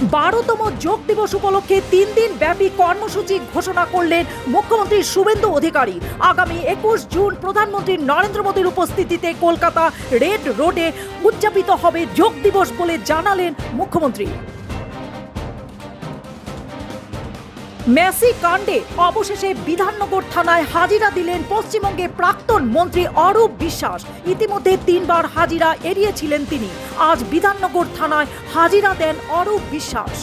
12তম যোগ দিবস উপলক্ষে 3 দিন ব্যাপী কর্মসূচি ঘোষণা করলেন মুখ্যমন্ত্রী শুভেন্দু অধিকারী। আগামী 21 জুন প্রধানমন্ত্রী নরেন্দ্র মোদীর উপস্থিতিতে কলকাতা রেড রোডে উদযাপিত হবে যোগ দিবস বলে জানালেন মুখ্যমন্ত্রী। মেসি কাণ্ডে অবশেষে বিধাননগর থানায় হাজিরা দিলেন পশ্চিমবঙ্গের প্রাক্তন মন্ত্রী অরূপ বিশ্বাস। ইতিমধ্যে 3 বার হাজিরা এড়িয়েছিলেন তিনি। আজ বিধাননগর থানায় হাজিরা দেন অরূপ বিশ্বাস।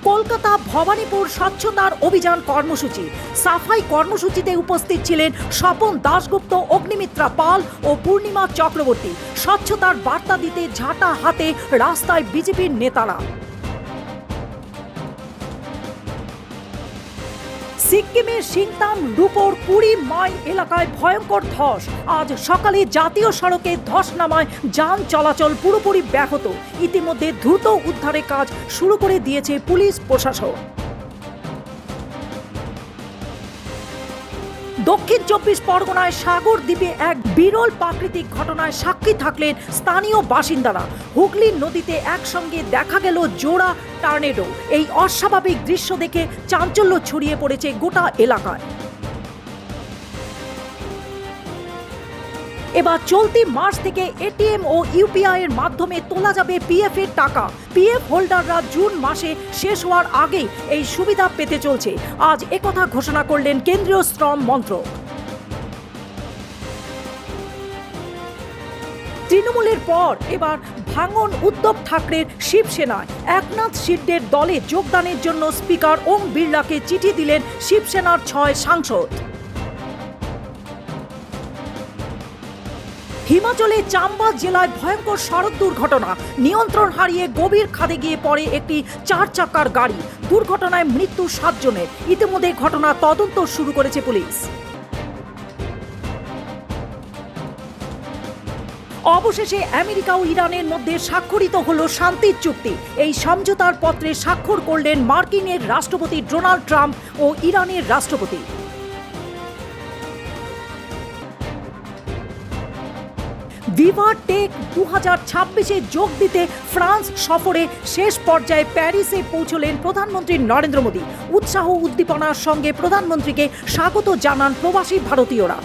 কলকাতা ভবানীপুর স্বচ্ছতার অভিযান কর্মসূচি। সাফাই কর্মসূচিতে উপস্থিত ছিলেন স্বপন দাশগুপ্ত, অগ্নিমিত্রা পাল ও পূর্ণিমা চক্রবর্তী। স্বচ্ছতার বার্তা দিতে ঝাঁটা হাতে রাস্তায় বিজেপির নেতারা। সিক্কিমের সিংতাম রূপোর 20 মাইল এলাকায় ভয়ঙ্কর ধস। আজ সকালে জাতীয় সড়কে ধস নামায় যান চলাচল পুরোপুরি ব্যাহত। ইতিমধ্যে দ্রুত উদ্ধারের কাজ শুরু করে দিয়েছে পুলিশ প্রশাসন। দক্ষিণ 24 পরগনায় সাগর দ্বীপে এক বিরল প্রাকৃতিক ঘটনায় সাক্ষী থাকলেন স্থানীয় বাসিন্দারা। হুগলি নদীতে একসঙ্গে দেখা গেল জোড়া টর্নেডো। এই অস্বাভাবিক দৃশ্য দেখে চাঞ্চল্য ছড়িয়ে পড়েছে গোটা এলাকায়। এবার চলতি মাস থেকে এটিএম ও ইউপিআই এর মাধ্যমে তোলা যাবে পিএফ এর টাকা। পিএফ হোল্ডাররা জুন মাসে শেষ হওয়ার আগেই এই সুবিধা পেতে চলছে। আজ একথা ঘোষণা করলেন কেন্দ্রীয় শ্রম মন্ত্রক। তৃণমূলের পর এবার ভাঙন উদ্ধব ঠাকরের শিবসেনায়। একনাথ শিন্ডের দলে যোগদানের জন্য স্পিকার ওম বিড়লাকে চিঠি দিলেন শিবসেনার 6 সাংসদ। হিমাচলে চাম্বা জেলায় ভয়ঙ্কর সড়ক দুর্ঘটনা। নিয়ন্ত্রণ হারিয়ে গভীর খাদে গিয়ে পড়ে একটি 4 চাকার গাড়ি। দুর্ঘটনায় মৃত্যু 7 জনের। ইতিমধ্যে ঘটনা তদন্ত শুরু করেছে পুলিশ। অবশেষে আমেরিকা ও ইরানের মধ্যে স্বাক্ষরিত হলো শান্তির চুক্তি। এই সমঝোতার পত্রে স্বাক্ষর করলেন মার্কিনের রাষ্ট্রপতি ডোনাল্ড ট্রাম্প ও ইরানের রাষ্ট্রপতি। ভিভা টেক 2026-এ যোগ দিতে ফ্রান্স সফরে শেষ পর্যায়ে প্যারিসে পৌঁছলেন প্রধানমন্ত্রী নরেন্দ্র মোদী। উৎসাহ উদ্দীপনার সঙ্গে প্রধানমন্ত্রীকে স্বাগত জানান প্রবাসী ভারতীয়রা।